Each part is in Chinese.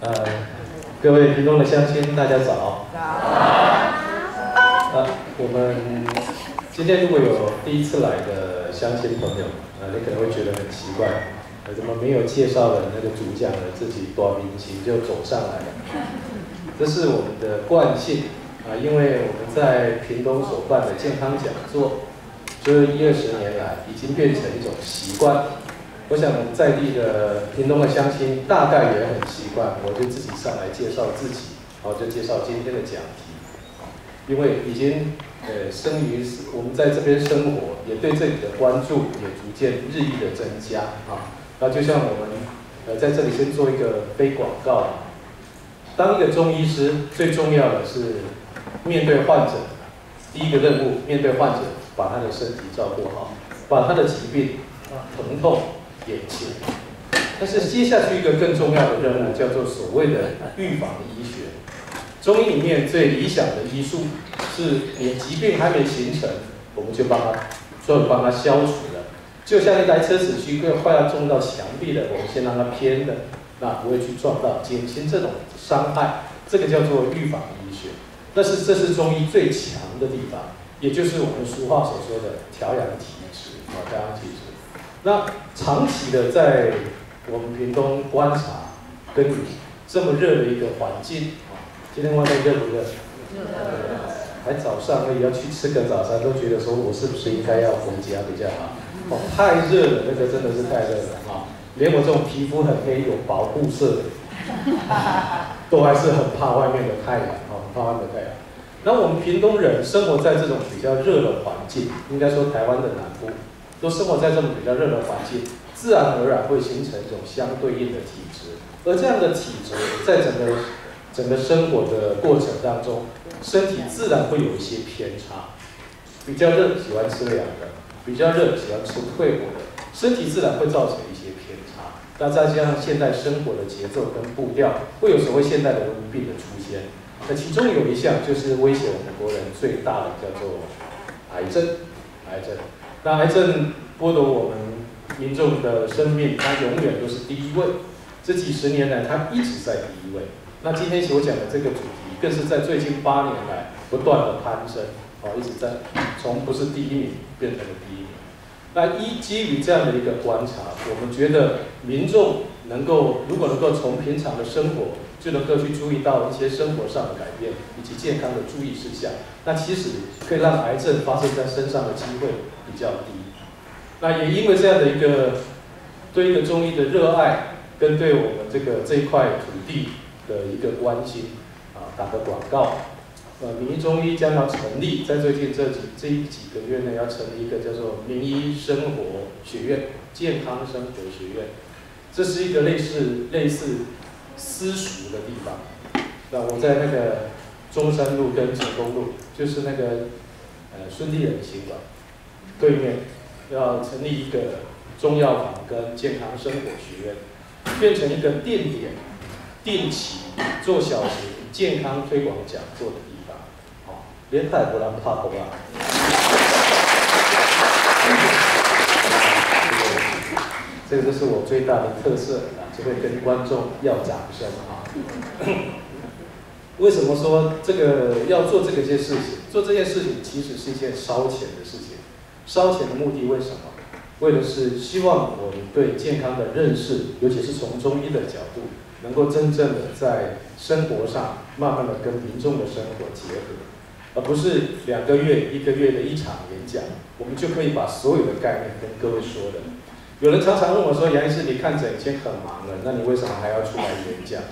呃，各位屏东的乡亲，大家早。我们今天如果有第一次来的乡亲朋友，你可能会觉得很奇怪，怎么没有介绍的那个主讲人自己短明星就走上来了？这是我们的惯性因为我们在屏东所办的健康讲座，这10-20年来已经变成一种习惯。我想在地的屏东的乡亲大概也很习惯，我就自己上来介绍自己，然后就介绍今天的讲题。因为已经生于我们在这边生活，也对这里的关注也逐渐日益的增加那就像我们在这里先做一个非广告，当一个中医师最重要的是面对患者，第一个任务面对患者，把他的身体照顾好，把他的疾病疼痛减轻。但是接下去一个更重要的任务，叫做所谓的预防医学。中医里面最理想的医术是，你疾病还没形成，我们就帮他消除了。就像一台车子快要撞到墙壁了，我们先让它偏的，那不会去撞到，减轻这种伤害，这个叫做预防医学。这是中医最强的地方，也就是我们俗话所说的调养体质调养体质。那长期的在我们屏东观察耕耘这么热的一个环境今天外面热不热？还早上而已，要去吃个早餐，都觉得说我是不是应该要回家比较好？太热了，那个真的是太热了连我这种皮肤很黑、有保护色的，都还是很怕外面的太阳很怕外面的太阳。那我们屏东人生活在这种比较热的环境，应该说台湾的南部都生活在这种比较热的环境，自然而然会形成一种相对应的体质，而这样的体质在整个生活的过程当中，身体自然会有一些偏差。比较热喜欢吃凉的，比较热喜欢吃退火的，身体自然会造成一些偏差。那再加上现代生活的节奏跟步调，会有所谓现代的文明病的出现。那其中有一项就是威胁我们国人最大的，叫做癌症。那癌症剥夺我们民众的生命，它永远都是第一位。这几十年来，它一直在第一位。那今天所讲的这个主题，更是在最近8年来不断的攀升，一直在从不是第一名变成了第一名。那基于这样的一个观察，我们觉得民众如果能够从平常的生活就能够去注意到一些生活上的改变以及健康的注意事项，那其实可以让癌症发生在身上的机会比较低。那也因为这样的一个对一个中医的热爱，跟对我们这一块土地的一个关心打个广告。民医中医将要成立，在最近这几个月内要成立一个叫做民医生活学院、健康生活学院。这是一个类似私塾的地方。那我在那个中山路跟成功路，就是那个孙立人行馆对面，要成立一个中药房跟健康生活学院，变成一个定点、定期做小型健康推广讲座的地方。连泰国人怕不怕？这个就是我最大的特色就会跟观众要掌声为什么说这个要做这件事情？做这件事情其实是一件烧钱的事情。烧钱的目的为什么？为的是希望我们对健康的认识，尤其是从中医的角度，能够真正的在生活上慢慢的跟民众的生活结合。而不是2个月、1个月的一场演讲，我们就可以把所有的概念跟各位说的。有人常常问我说：“杨医师，你看诊已经很忙了，那你为什么还要出来演讲？”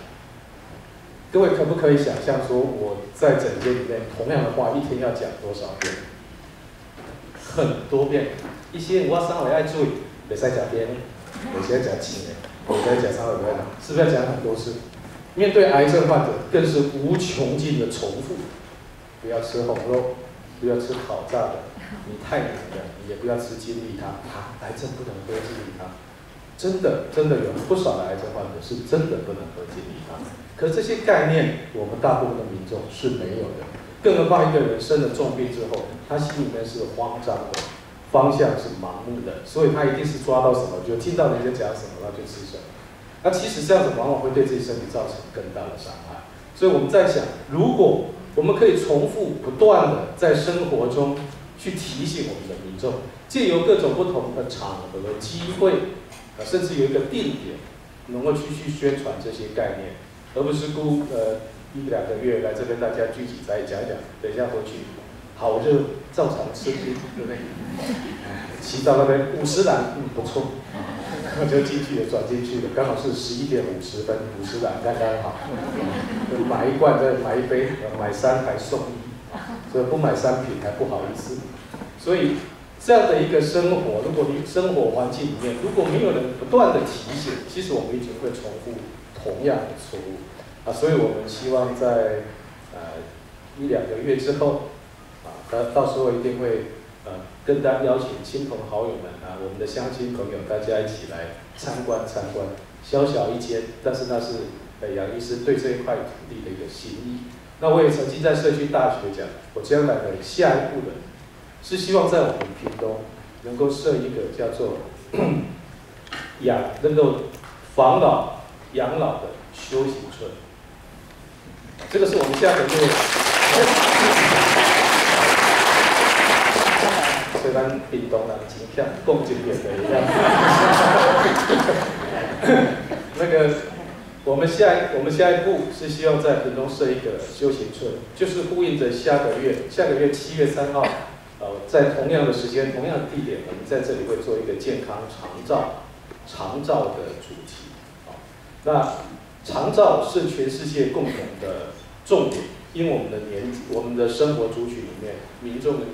各位可不可以想象说，我在诊间里面同样的话一天要讲多少遍？很多遍。一些我稍微爱注意，别再讲边，有些讲轻的，有些讲稍微不要讲，是不是要讲很多次？面对癌症患者，更是无穷尽的重复。不要吃红肉，不要吃烤炸的，你太黏了，你也不要吃金利汤癌症不能喝金利汤。真的有不少的癌症患者是真的不能喝金利汤。可是这些概念，我们大部分的民众是没有的。更何况一个人生了重病之后，他心里面是慌张的，方向是盲目的，所以他一定是抓到什么就听到人家讲什么，他就吃什么。那其实这样子往往会对自己身体造成更大的伤害。所以我们在想，如果我们可以重复不断的在生活中去提醒我们的民众，借由各种不同的场合、机会，甚至有一个定点，能够去宣传这些概念，而不是1、2个月来这边大家聚集在讲一讲，等一下回去好热，照常吃，对不对？骑到那边50兰，不错，我就进去了，转进去了，刚好是11点50分，50兰刚刚好。买一罐再买一杯，买3还送1，所以不买3瓶还不好意思。所以这样的一个生活，如果你生活环境里面如果没有人不断的提醒，其实我们一定会重复同样的错误啊。所以我们希望在1、2个月之后到时候一定会跟大家邀请亲朋好友们我们的乡亲朋友，大家一起来参观。小小一间，但是那是杨医师对这一块土地的一个心意。那我也曾经在社区大学讲，我将来的下一步的是希望在我们屏东能够设一个叫做能够防老养老的休闲村。这个是我们下个月。虽然屏东人真强，讲真点的一样。那个，我们下一步是希望在屏东设一个休闲村，就是呼应着下个月7月3号，在同样的时间、同样的地点，我们在这里会做一个健康长照的主题。那长照是全世界共同的重点，因为我们的生活族群里面，民众的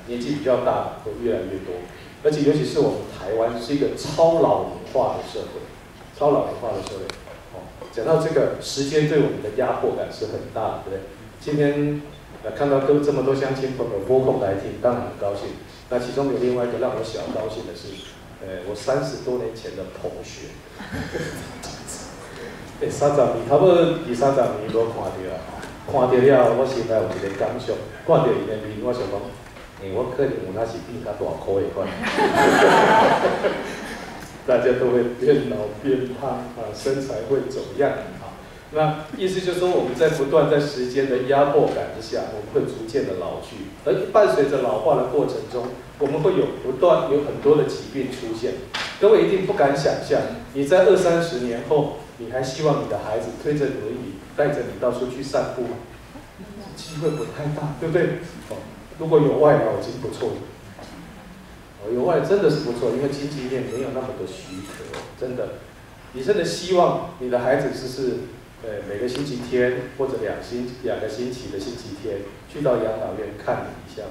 年纪比较大会越来越多，而且尤其是我们台湾是一个超老龄化的社会。讲到这个时间对我们的压迫感是很大的，对不对？今天看到这么多乡亲朋友拨空来听，当然很高兴。那其中有另外一个让我小高兴的是，我30多年前的同学，30年，差不多20、30年无看到了，看到了，我心内有一个感想，看到伊的面，我想讲，我可能有那是变较大颗的款。大家都会变老变胖身材会走样那意思就是说，我们在不断在时间的压迫感之下，我们会逐渐的老去，而伴随着老化的过程中，我们会有很多的疾病出现。各位一定不敢想象，你在20、30年后，你还希望你的孩子推着轮椅带着你到处去散步吗？机会不太大，对不对？如果有外劳已经不错了。有外真的是不错，因为经济面没有那么多许可，真的，你真的希望你的孩子每个星期天或者2个星期的星期天去到养老院看你一下，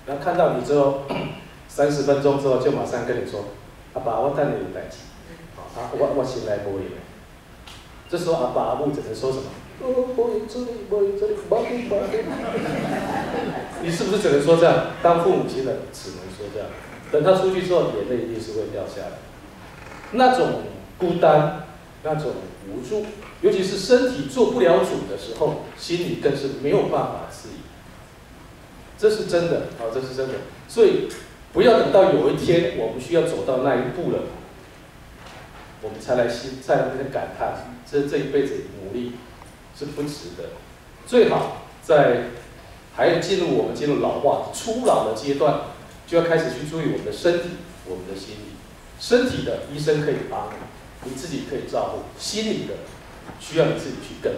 然后看到你之后，30分钟之后就马上跟你说，阿爸，我等你有代志，我先来摸你。这时候阿爸阿母只能说什么？你是不是只能说这样？当父母亲的只能说这样。等他出去之后，眼泪一定是会掉下来。那种孤单，那种无助，尤其是身体做不了主的时候，心里更是没有办法自已。这是真的，这是真的。所以不要等到有一天我们需要走到那一步了，我们才来感叹，这一辈子努力是不值得。最好在还进入老化初老的阶段，就要开始去注意我们的身体、我们的心理。身体的医生可以帮你，你自己可以照顾；心理的需要你自己去跟。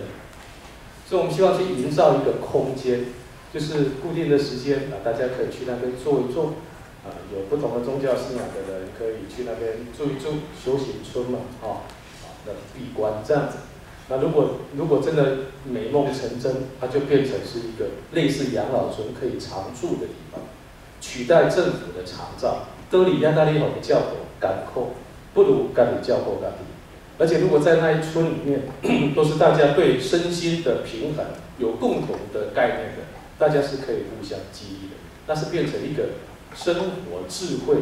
所以我们希望去营造一个空间，就是固定的时间大家可以去那边坐一坐。有不同的宗教信仰的人可以去那边住一住，修行村嘛，那闭关这样子。那如果真的美梦成真，它就变成是一个类似养老村可以常住的地方，取代政府的长照。都里亚那里好的教导赶扣，不如赶你教过赶你。而且如果在那一村里面，都是大家对身心的平衡有共同的概念的，大家是可以互相激励的，那是变成一个生活智慧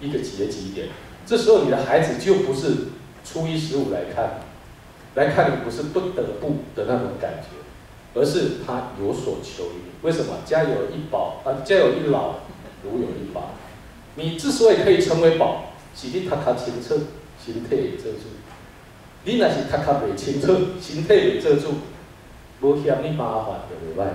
一个结集点。这时候你的孩子就不是初1、15来看你不是不得不的那种感觉，而是他有所求于你。为什么？家有一老，如有一宝。你之所以可以成为宝，是你读清楚，身体会做主。你若是头壳袂清楚，身体袂做主，无嫌你麻烦就袂歹。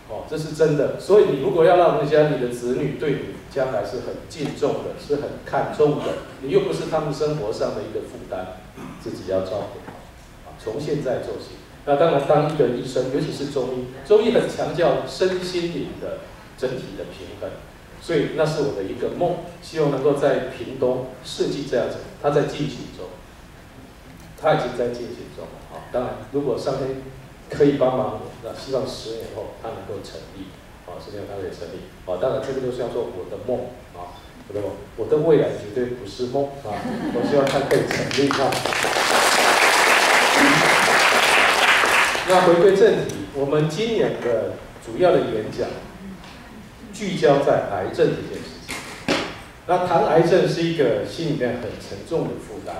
哦，这是真的。所以你如果要让人家你的子女对你将来是很敬重的，是很看重的，你又不是他们生活上的一个负担，自己要照顾好。从现在做起。那当然，当一个医生，尤其是中医，中医很强调身心灵的整体的平衡。所以那是我的一个梦，希望能够在屏东设计这样子。它在进行中，它已经在进行中了。好，当然，如果上天可以帮忙我，那希望10年后它能够成立。好，10年后它可以成立。好，当然这个都是叫做我的梦啊，我的梦，我的未来绝对不是梦啊，我希望它可以成立啊。那回归正题，我们今年的主要的演讲聚焦在癌症这件事情。那谈癌症是一个心里面很沉重的负担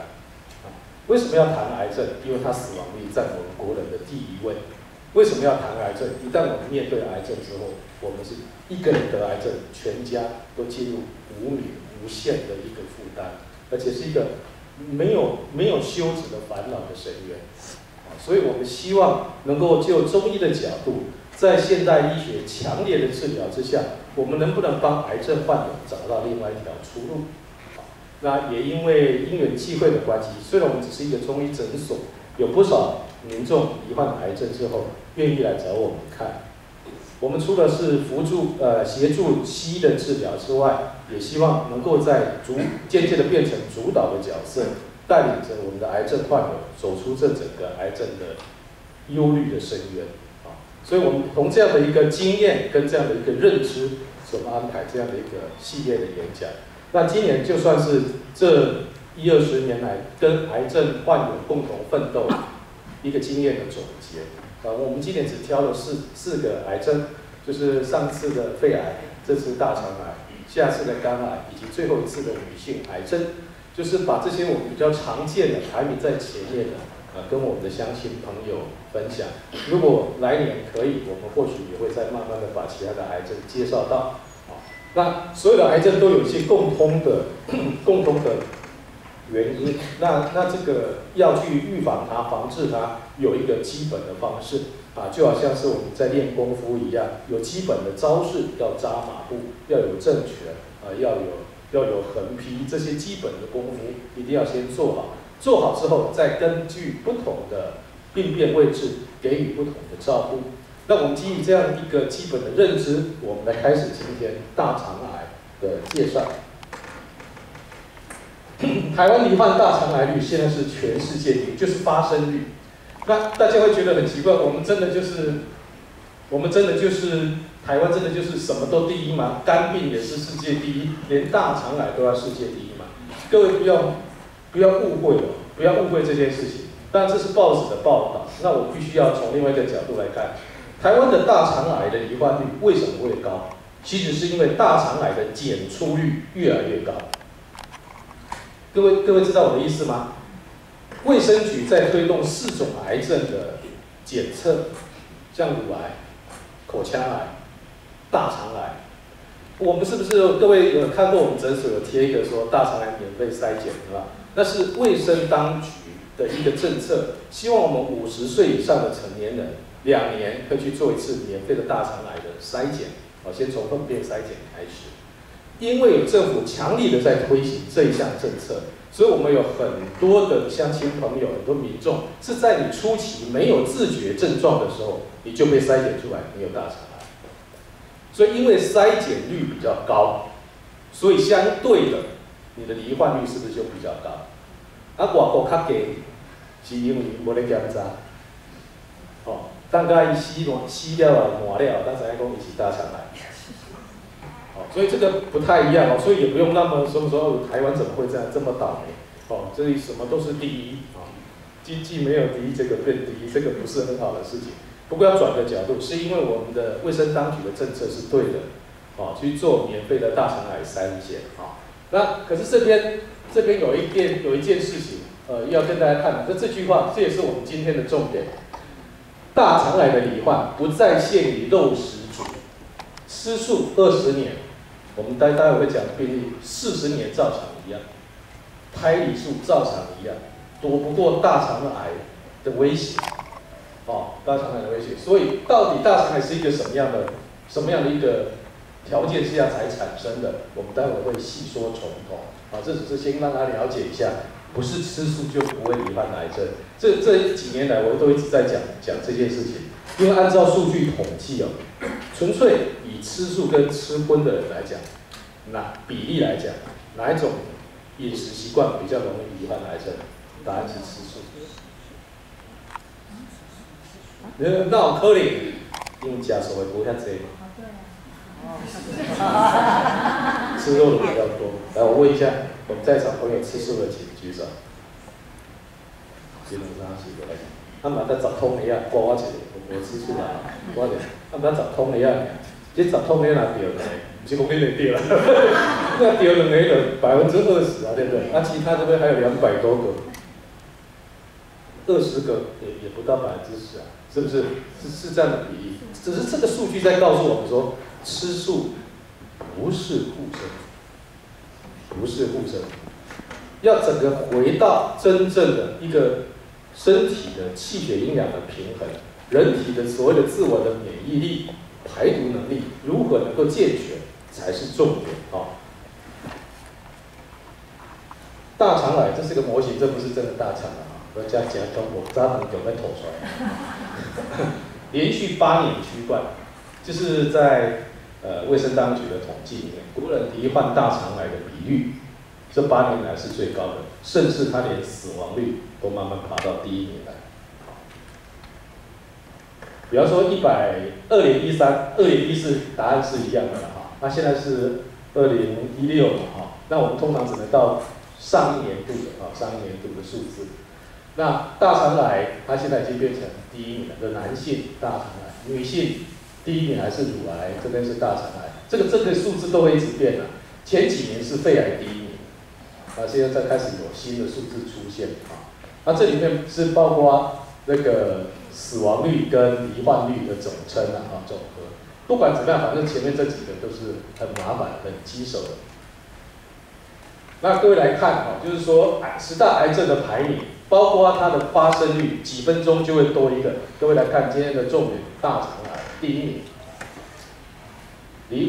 啊。为什么要谈癌症？因为它死亡率占我们国人的第1位。为什么要谈癌症？一旦我们面对癌症之后，我们是一个人得癌症，全家都进入无名无限的一个负担，而且是一个没有休止的烦恼的深渊。所以我们希望能够就中医的角度，在现代医学强烈的治疗之下，我们能不能帮癌症患者找到另外一条出路？那也因为因缘际会的关系，虽然我们只是一个中医诊所，有不少民众罹患癌症之后愿意来找我们看。我们除了是协助西医的治疗之外，也希望能够在渐渐的变成主导的角色，带领着我们的癌症患者走出这整个癌症的忧虑的深渊啊。所以我们从这样的一个经验跟这样的一个认知，所以我们安排这样的一个系列的演讲。那今年就算是这20-20年来跟癌症患者共同奋斗一个经验的总结。我们今年只挑了四个癌症，就是上次的肺癌，这次大肠癌，下次的肝癌，以及最后一次的女性癌症，就是把这些我们比较常见的排名在前面的，跟我们的乡亲朋友分享。如果来年可以，我们或许也会再慢慢的把其他的癌症介绍到。那所有的癌症都有一些共通的原因，那这个要去预防它、防治它，有一个基本的方式啊，就好像是我们在练功夫一样，有基本的招式，要扎马步，要有正拳啊，要有横劈，这些基本的功夫一定要先做好。做好之后，再根据不同的病变位置给予不同的照顾。那我们基于这样一个基本的认知，我们来开始今天大肠癌的介绍。台湾罹患大肠癌率现在是全世界第一，就是发生率。那大家会觉得很奇怪，我们真的就是台湾真的就是什么都第一吗？肝病也是世界第一，连大肠癌都要世界第一吗？各位不要误会了，不要误会这件事情。当然这是报纸的报道，那我必须要从另外一个角度来看，台湾的大肠癌的罹患率为什么会高？其实是因为大肠癌的检出率越来越高。各位知道我的意思吗？卫生局在推动4种癌症的检测，像乳癌、口腔癌、大肠癌。我们是不是各位有看过我们诊所有贴一个说大肠癌免费筛检，对吧？那是卫生当局的一个政策，希望我们50岁以上的成年人2年可以去做一次免费的大肠癌的筛检，先从粪便筛检开始。因为有政府强力的在推行这一项政策，所以我们有很多的乡亲朋友、很多民众是在你初期没有自觉症状的时候，你就被筛检出来你有大肠癌。所以因为筛检率比较高，所以相对的你的罹患率是不是就比较高？外国较低，是因为无咧检查。等甲伊死了换了，咱知影讲伊是大肠癌。所以这个不太一样所以也不用那么说台湾怎么会这么倒霉这里什么都是第一既没有第一，这个变第一，这个不是很好的事情。不过要转个角度，是因为我们的卫生当局的政策是对的去做免费的大肠癌筛检那可是这边有一件事情要跟大家看这句话，这也是我们今天的重点。大肠癌的罹患不再限于肉食族，吃素20年，我们待会会讲病例40年照常一样胎里素照常一样，躲不过大肠癌的威胁。大肠癌的威胁，所以到底大肠癌是一个什么样的一个条件之下才产生的？我们待会会细说从头。这只是先让大家了解一下，不是吃素就不会罹患癌症。这几年来我都一直在讲这件事情，因为按照数据统计纯粹以吃素跟吃荤的人来讲，比例来讲，哪一种饮食习惯比较容易罹患癌症？答案是吃素。那有可能，因为吃素的不遐济嘛，吃肉的比较多。来，我问一下，我们在场朋友吃素的请举手。基本上是的，他们在十通的呀，我吃素啦，我咧，他们在十通的呀，这10通的哪对呢？不是讲你就对啦，那对两个就20%啊，对不对？其他这边还有200多个，20个也不到10%啊，是不是？是这样的比例。只是这个数据在告诉我们说，吃素不是护生，不是护生，要整个回到真正的一个身体的气血阴阳的平衡，人体的所谓的自我的免疫力、排毒能力如何能够健全，才是重点大肠癌这是个模型，这不是真的大肠癌我加中国扎能有在吐出来，连续8年区冠，就是在卫生当局的统计里面，国人罹患大肠癌的比率，这8年来是最高的，甚至它连死亡率都慢慢爬到第1名来。比方说2013、2014答案是一样的那现在是2016嘛那我们通常只能到上一年度的数字。那大肠癌它现在已经变成第1名了的男性大肠癌，女性第1名还是乳癌，这边是大肠癌，这个数字都会一直变前几年是肺癌第1名，现在开始有新的数字出现那这里面是包括那个死亡率跟罹患率的总称总和。不管怎么样，反正前面这几个都是很麻烦、很棘手的。那各位来看就是说10大癌症的排名，包括它的发生率，几分钟就会多一个。各位来看今天的重点，大肠癌第1名。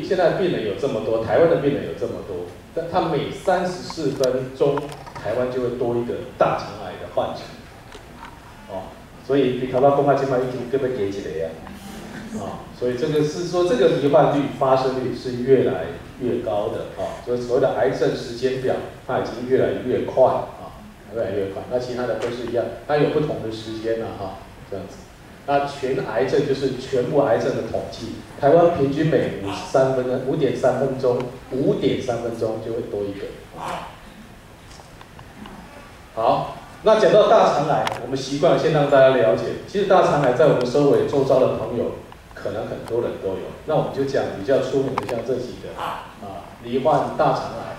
现在病人有这么多，台湾的病人有这么多，但他每34分钟，台湾就会多一个大肠癌的患者。所以比头到公开金牌已经根本给起来呀。所以这个是说这个罹患率、发生率是越来越高的所以所谓的癌症时间表，它已经越来越快越来越快。那其他的都是一样，它有不同的时间这样子。那全癌症就是全部癌症的统计，台湾平均每5.3分钟就会多一个。好，那讲到大肠癌，我们习惯先让大家了解，其实大肠癌在我们周遭的朋友，可能很多人都有。那我们就讲比较出名的，像这几个罹患大肠癌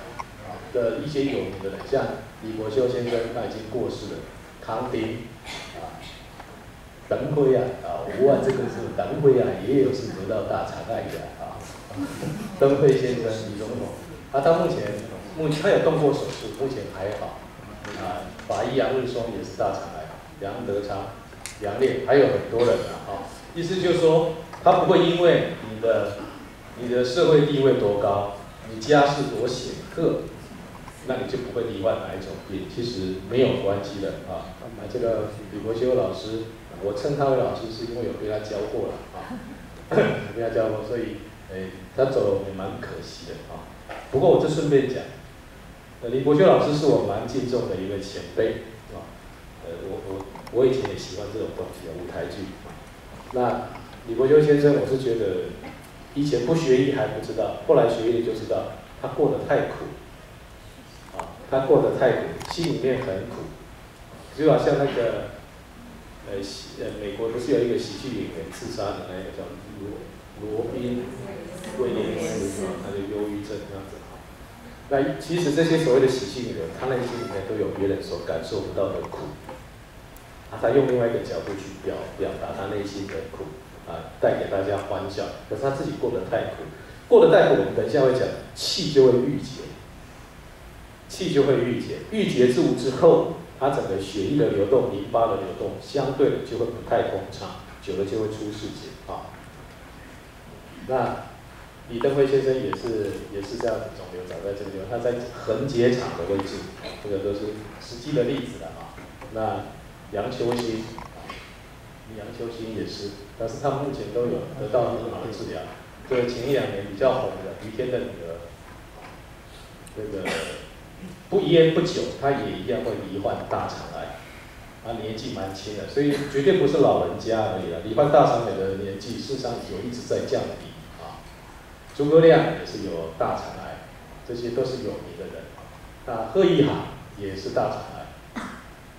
的一些有名的人，像李国修先生，他已经过世了，康丁邓辉这个是邓辉也有是得到大肠癌的邓辉先生，李总统，他目前他有动过手术，目前还好。法医杨润松也是大肠癌，杨德昌、杨烈，还有很多人意思就是说，他不会因为你的社会地位多高，你家世多显赫，那你就不会罹患哪一种病，其实没有关系的这个李国修老师，我称他为老师是因为有被他教过被他教过，所以他走了也蛮可惜的不过我就顺便讲。李国修老师是我蛮敬重的一位前辈我以前也喜欢这种东西舞台剧那李国修先生，我是觉得以前不学医还不知道，后来学医就知道他过得太苦他过得太苦，心里面很苦，就好像那个美国不是有一个喜剧演员自杀的那个叫罗宾威廉斯他的忧郁症这样子。那其实这些所谓的喜剧演员，他内心里面都有别人所感受不到的苦，他用另外一个角度去表达他内心的苦，带给大家欢笑。可是他自己过得太苦，我们等一下会讲，气就会郁结，气就会郁结，郁结住之后，它整个血液的流动、淋巴的流动，相对的就会不太通畅，久了就会出事情啊。那李登辉先生也是这样子，肿瘤长在这个地方，他在横结肠的位置，这个都是实际的例子了啊。那杨秋兴也是，但是他目前都有得到很好的治疗。对，前1、2年比较红的于天的女儿，那个不烟不久，她也一样会罹患大肠癌。她年纪蛮轻的，所以绝对不是老人家而已了。罹患大肠癌的年纪，事实上有一直在降低啊。诸葛亮也是有大肠癌，这些都是有名的人。那贺一航也是大肠癌。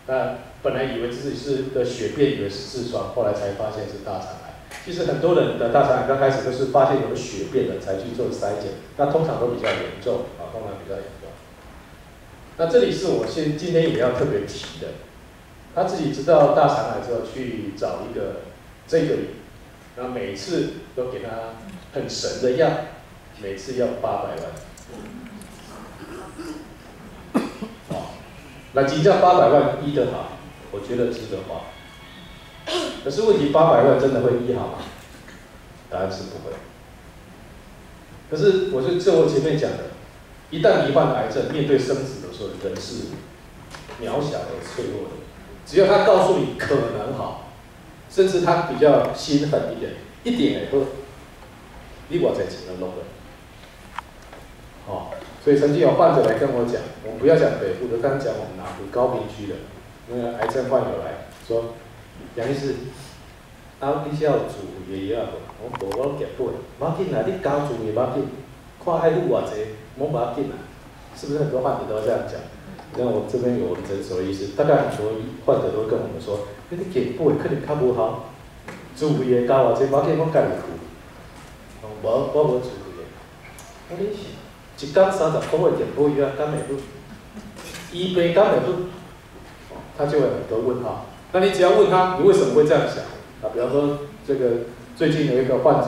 那本来以为自己是的血便，以为是痔疮，后来才发现是大肠癌。其实很多人的大肠癌刚开始都是发现有血便了才去做筛检，那通常都比较严重啊，通常比较严重。那这里是我今天也要特别提的，他自己知道大肠癌之后去找一个这个，那每次都给他很神的药，每次要800万。那几叫800万医得好，我觉得值得花。可是问题800万真的会医好吗？答案是不会。可是我前面讲的，一旦罹患癌症，面对生死的时候，人是渺小而脆弱的。只要他告诉你可能好，甚至他比较心狠一点，一点也不，你我才请了弄了。哦，所以曾经有患者来跟我讲，我们不要讲北部的，刚刚讲我们南部高屏区的那个癌症患者来说，杨医师，你要住爷爷啊无？我无我结婚，无紧啦，你交住也无紧，看爱护偌济，无紧啦。是不是很多患者都这样讲？你看我这边有我们诊所的医师，大概很多患者都会跟我们说，你结婚可能较无好，住也交偌济，无紧我家己付。我无住也，我你是。一天30块的电报药，敢会好？医病敢会好？他就会很多问号。那你只要问他，你为什么会这样想？啊，比方说这个最近有一个患者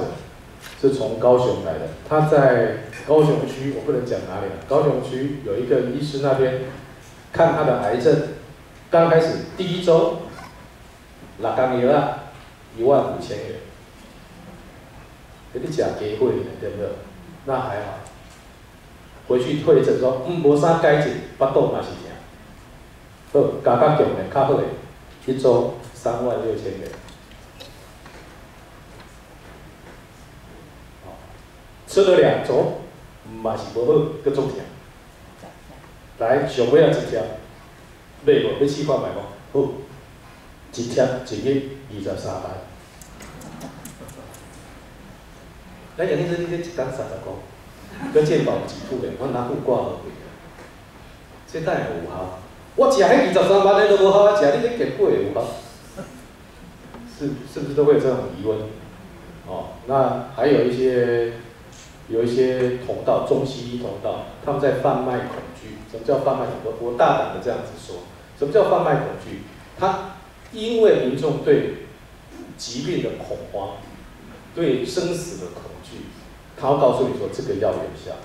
是从高雄来的，他在高雄区，我不能讲哪里了。高雄区有一个医师那边看他的癌症，刚开始第1周6工药啊，15000元。你吃加惠对不对？那还好。回去退诊说，无啥改进，腹肚嘛是疼。好，加较强的，较好的，1周36000元。吃了2周，嘛是无好，搁总疼。来，上尾啊一条，买无要试看卖无？好，一贴1日23万。咱杨医生，你这一天30块。跟健保给付的，我拿副挂好贵，这当然有效。我吃迄23万的都无效，我吃你这给贵有效，是不是都会有这种疑问？哦，那还有一些同道，中西医同道，他们在贩卖恐惧。什么叫贩卖恐惧？我大胆的这样子说，什么叫贩卖恐惧？他因为民众对疾病的恐慌，对生死的恐惧。他会告诉你说这个药有效，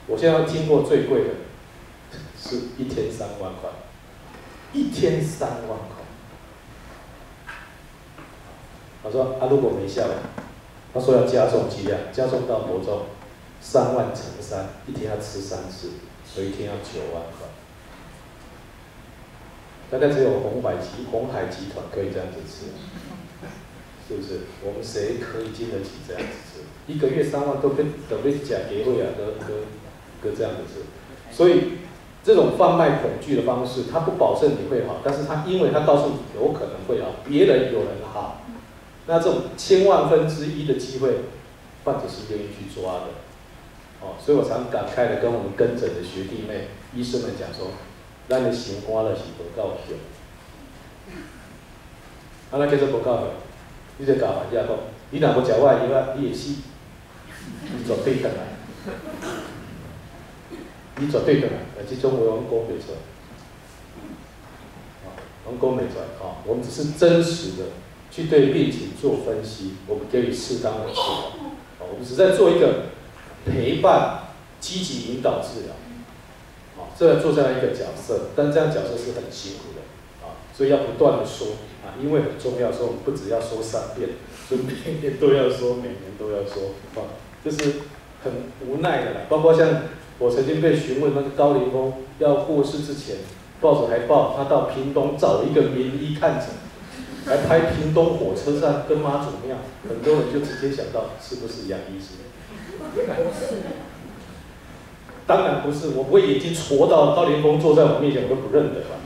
我现在听过最贵的是1天3万块，1天3万块。他说如果没效，他说要加重剂量，加重到多重？3万乘3，一天要吃3次，所以一天要9万块。大概只有鸿海集团可以这样子吃，是不是？我们谁可以经得起这样子吃？1个月3万都跟等于假结会啊，都这样子吃。所以这种贩卖恐惧的方式，它不保证你会好，但是它因为它告诉你有可能会好，别人有人好，那这种1000万分之1的机会，患者是愿意去抓的。哦，所以我常感慨的跟我们跟诊的学弟妹、医生们讲说，咱的心肝就是无够强。那叫做无够强，你就教患者讲，你若无食我的药啊，你会死。你绝对回来，你绝对回来，这种话我们讲不出来，我们讲不出来啊！我们只是真实的去对病情做分析，我们给予适当的治疗，我们只在做一个陪伴、积极引导治疗。这做这样一个角色，但这样角色是很辛苦的啊，所以要不断的说啊，因为很重要，所以我们不只要说3遍，所以每年都要说，每年都要说啊，就是很无奈的啦。包括像我曾经被询问那个高凌风要过世之前，报纸还报他到屏东找了一个名医看诊，还拍屏东火车站跟妈祖庙，很多人就直接想到是不是杨医师？当然不是，我不会眼睛戳到高凌风坐在我面前我都不认得吧？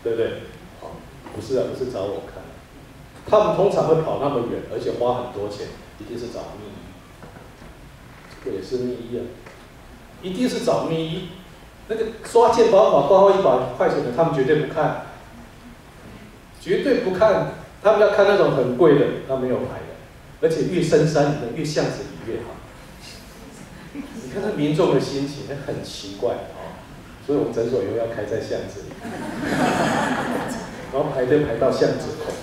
对不对？好，不是啊，不是找我看，他们通常会跑那么远，而且花很多钱，一定是找秘医，这个也是秘医啊，一定是找秘医。那个刷健保卡挂号100块钱的，他们绝对不看，绝对不看，他们要看那种很贵的，他没有牌的，而且越深山里面越巷子里越好。你看那民众的心情，很奇怪啊、所以我们诊所以后要开在巷子里，然后排队排到巷子口，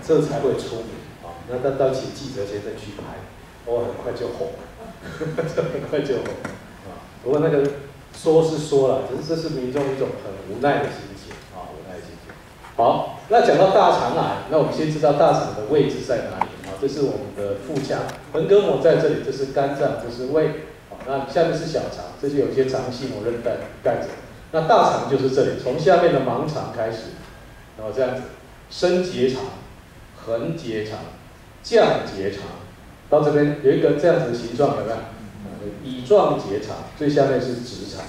这才会出名啊、那到请记者先生去拍，很快就红了，很快就红啊。不过那个说是说了，只是这是民众一种很无奈的心情啊，无奈的心情。好，那讲到大肠癌，那我们先知道大肠的位置在哪里啊？这是我们的腹腔，横膈膜在这里，这是肝脏，这是胃。那下面是小肠，这就有些肠系膜韧带盖着。那大肠就是这里，从下面的盲肠开始，然后这样子，升结肠、横结肠、降结肠，到这边有一个这样子的形状，有没有？乙状结肠，最下面是直肠，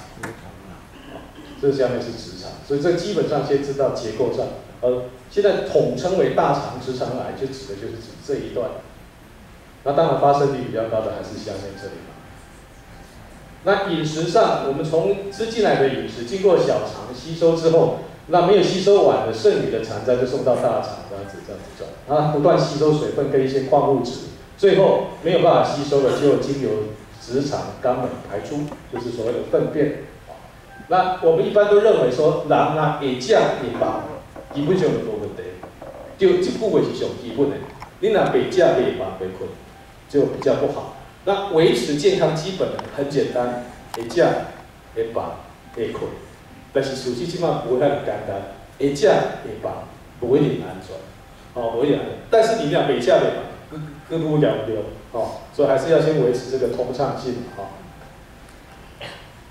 这下面是直肠，所以这基本上先知道结构上，现在统称为大肠直肠癌，就指的就是指这一段。那当然发生率比较高的还是下面这里嘛。那饮食上，我们从吃进来的饮食经过小肠吸收之后，那没有吸收完的剩余的残渣就送到大肠，这样子转，然后不断吸收水分跟一些矿物质，最后没有办法吸收的就经由直肠肛门排出，就是所谓的粪便。那我们一般都认为说，人啊会食会饱，基本上就无问题。就这句话是上基本的，你若袂食袂饱袂困，就比较不好。那维持健康基本的很简单，会食会饱会困，但是事实起码不会很简单，会食会饱不一定安全，不一定安全。但是你若袂食袂饱，更不了不了，所以还是要先维持这个通畅性，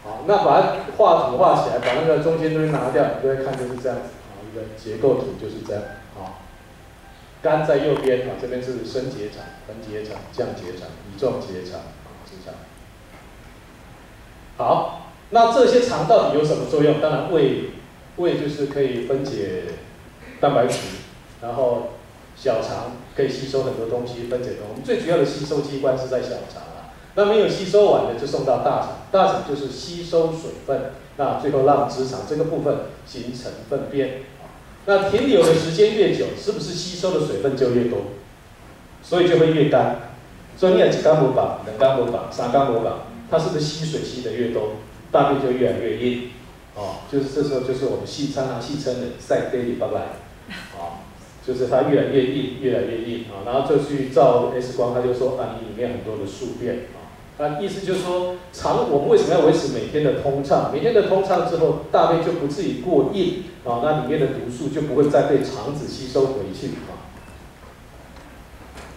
好，那把它画图画起来，把那个中间东西拿掉，你就会看就是这样子，一个结构图就是这样，肝在右边，这边是升结肠、横结肠、降结肠、乙状结肠、直肠。好，那这些肠到底有什么作用？当然胃就是可以分解蛋白质，然后小肠可以吸收很多东西，分解我们最主要的吸收器官是在小肠啊。那没有吸收完的就送到大肠，大肠就是吸收水分，那最后让直肠这个部分形成粪便。那停留的时间越久，是不是吸收的水分就越多？所以就会越干。所以你看1缸无饱、2缸无饱、3缸无饱，它是不是吸水吸的越多，大便就越来越硬？就是这时候就是我们常常戏称的塞堆里巴来，就是它越来越硬，越来越硬然后就去照 X 光，他就说你里面很多的宿便意思就是说，我们为什么要维持每天的通畅？每天的通畅之后，大便就不至于过硬那里面的毒素就不会再被肠子吸收回去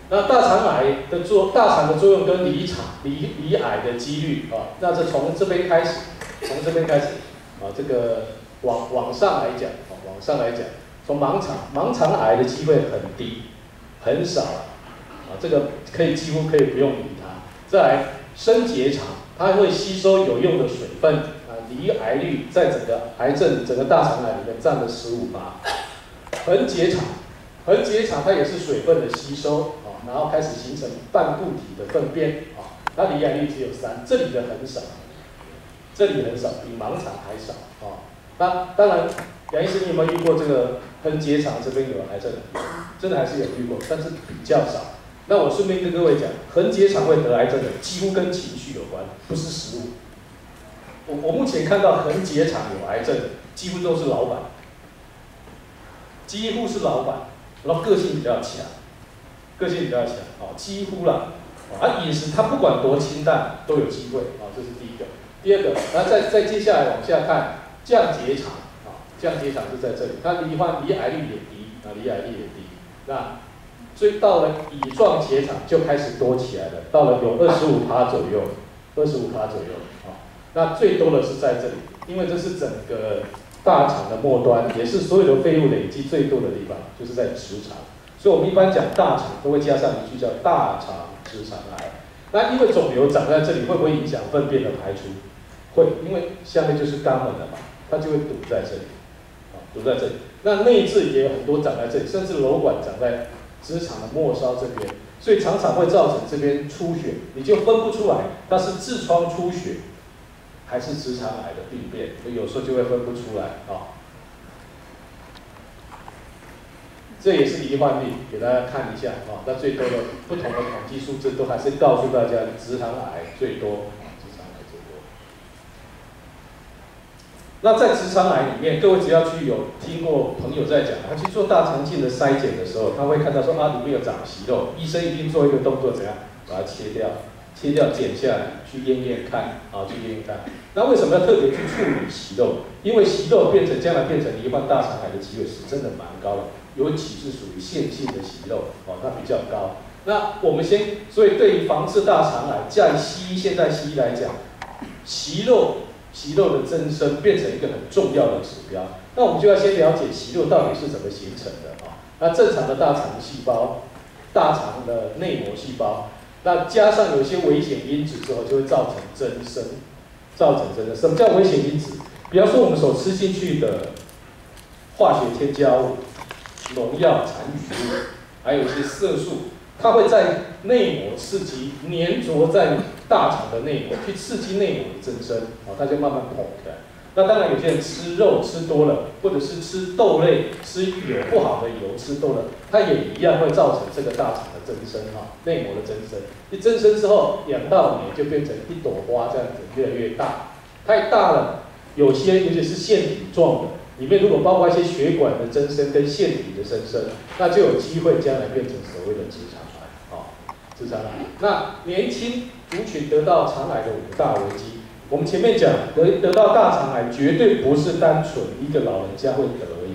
那大肠的作用跟罹癌的几率那这从这边开始，这个往上来讲，从盲肠癌的机会很低，很少这个几乎可以不用理它。再来。升结肠，它会吸收有用的水分罹癌率在整个癌症、整个大肠癌里面占了15%。横结肠它也是水分的吸收然后开始形成半固体的粪便它罹癌率只有3，这里的很少，比盲肠还少那当然，杨医师，你有没有遇过这个横结肠这边有癌症的？真的还是有遇过，但是比较少。那我顺便跟各位讲，横结肠会得癌症的几乎跟情绪有关，不是食物。我目前看到横结肠有癌症的，几乎都是老板，然后个性比较强，几乎啦。饮食他不管多清淡都有机会这是第一个。第二个，然后再接下来往下看降结肠啊，降结肠是在这里，它罹癌率也低啊，罹癌率也低。那所以到了乙状结肠就开始多起来了，到了有25%左右，25%左右啊。那最多的是在这里，因为这是整个大肠的末端，也是所有的废物累积最多的地方，就是在直肠。所以我们一般讲大肠都会加上一句叫大肠直肠癌。那因为肿瘤长在这里，会不会影响粪便的排出？会，因为下面就是肛门了嘛，它就会堵在这里，啊，堵在这里。那内痔也有很多长在这里，甚至瘘管长在直肠的末梢这边，所以常常会造成这边出血，你就分不出来它是痔疮出血还是直肠癌的病变，有时候就会分不出来啊。这也是罹患率，给大家看一下啊。那最多的不同的统计数字都还是告诉大家，直肠癌最多。那在直肠癌里面，各位只要去有听过朋友在讲，他去做大肠镜的筛检的时候，他会看到说啊里面有长息肉，医生一定做一个动作怎样，把它切掉，剪下来去验验看啊，去验验看。那为什么要特别去处理息肉？因为息肉将来变成罹患大肠癌的机会是真的蛮高的，尤其是属于腺性的息肉哦，它比较高。那我们所以对于防治大肠癌，在现代西医来讲，息肉的增生变成一个很重要的指标。那我们就要先了解息肉到底是怎么形成的啊？那正常的大肠细胞、大肠的内膜细胞，那加上有一些危险因子之后，就会造成增生。什么叫危险因子？比方说我们所吃进去的化学添加物、农药、残余物，还有一些色素，它会在内膜刺激，粘着在大肠的内膜，去刺激内膜的增生，它就慢慢膨起来。那当然，有些人吃肉吃多了，或者是吃豆类、吃油不好的油吃多了，它也一样会造成这个大肠的增生内膜的增生。一增生之后，2到5年就变成一朵花这样子，越来越大。太大了，尤其是腺体状的，里面如果包括一些血管的增生跟腺体的增生，那就有机会将来变成所谓的直肠癌直肠癌。那年轻族群得到肠癌的5大危机。我们前面讲得到大肠癌绝对不是单纯一个老人家会得而已，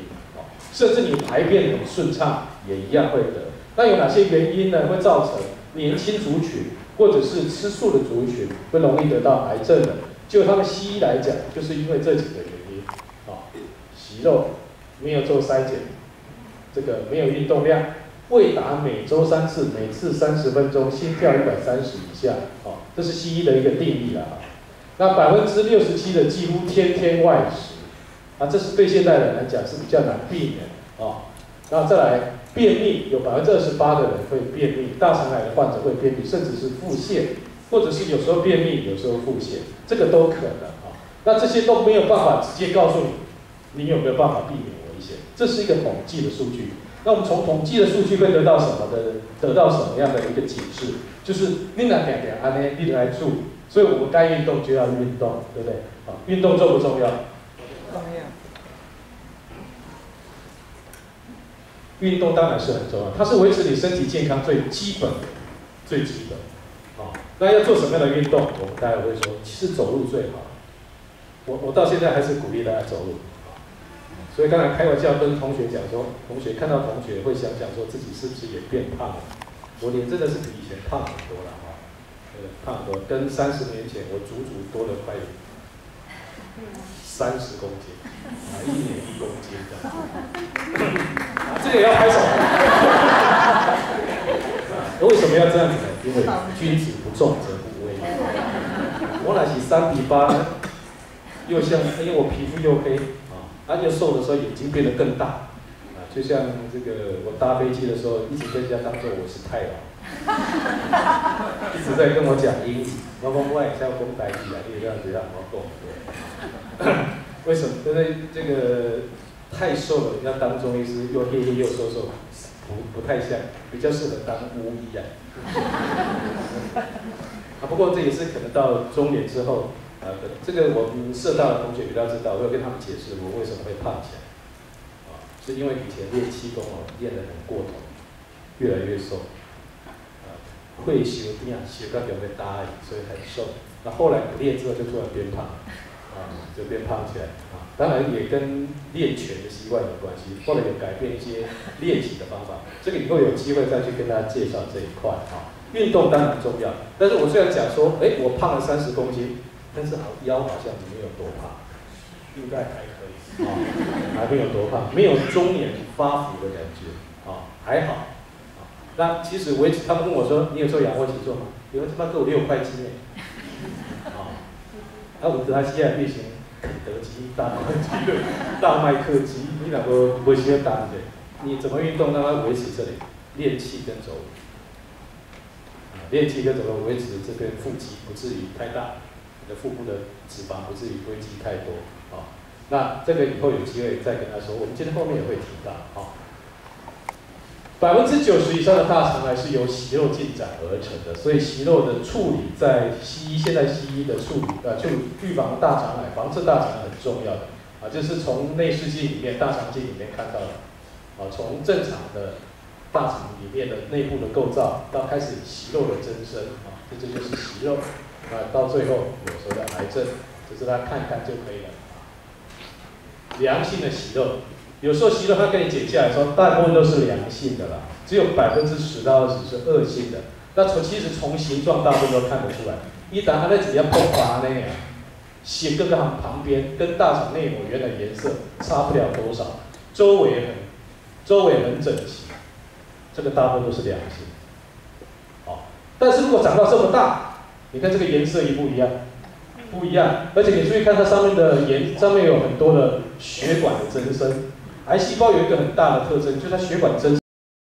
甚至你排便很顺畅也一样会得。那有哪些原因呢？会造成年轻族群或者是吃素的族群会容易得到癌症的？就他们西医来讲，就是因为这几个原因息肉没有做筛检，这个没有运动量，未达每周3次，每次30分钟，心跳130以下，这是西医的一个定义啦。那67%的几乎天天外食，这是对现代人来讲是比较难避免然后再来便秘，有28%的人会便秘，大肠癌的患者会便秘，甚至是腹泻，或者是有时候便秘，有时候腹泻，这个都可能那这些都没有办法直接告诉你有没有办法避免危险，这是一个统计的数据。那我们从统计的数据会得到什么样的一个解释？就是你哪点安呢，你来做。所以我们该运动就要运动，对不对？运动重不重要？重要。运动当然是很重要，它是维持你身体健康最基本的。那要做什么样的运动？我们待会会说，其实走路最好。我到现在还是鼓励大家走路。所以刚才开玩笑跟同学讲说，看到同学会想说自己是不是也变胖了？我脸真的是比以前胖很多了。胖很多，跟30年前我足多了快30公斤，1年1公斤这样。这个也要拍手。为什么要这样子呢？因为君子不重则不威。我那是3:8，又像，因为我皮肤又黑又瘦的时候眼睛变得更大就像这个我搭飞机的时候，一直跟人家当做我是太郎。一直在跟我讲英语，我讲我也是要讲台语啦，你这样子让我讲。为什么？因为这个太瘦了，要当中医师又黑黑又瘦瘦，不太像，比较适合当巫医不过这也是可能到中年之后这个我们社大的同学比较知道，我有跟他们解释我为什么会胖起来是因为以前练气功练得很过头，越来越瘦。会修定，修到表面大，所以很瘦。那后来不练之后就突然变胖，就变胖起来当然也跟练拳的习惯有关系，后来有改变一些练习的方法，这个以后有机会再去跟大家介绍这一块运动当然重要，但是我虽然讲说，我胖了30公斤，但是腰好像没有多胖，应该还可以还没有多胖，没有中年发福的感觉还好那其实他们问我说，你有做仰卧起坐吗？有他妈给我6块肌我得他现在变成肯德基、大麦克鸡，你两个不需要打的，你怎么运动让它维持这里？练气跟走路，练气跟走路维持这边腹肌不至于太大，你的腹部的脂肪不至于堆积太多那这个以后有机会再跟他说，我们今天后面也会提到90%以上的大肠癌是由息肉进展而成的，所以息肉的处理在现代西医的处理就预防大肠癌、防治大肠癌很重要的就是从内视镜里面、大肠镜里面看到的从正常的大肠里面的内部的构造，到开始息肉的增生这就是息肉到最后有所谓的癌症，就是大家看看就可以了。良性的息肉。有时候息肉它给你剪下来说，大部分都是良性的啦，只有10%到20%是恶性的。那其实从形状大部分都看得出来，一旦它在只要碰拔那样，血各个旁边跟大肠内膜原来颜色差不了多少，周围很整齐，这个大部分都是良性。但是如果长到这么大，你看这个颜色一不一样？不一样，而且你注意看它上面有很多的血管的增生。癌细胞有一个很大的特征，就是它血管增生。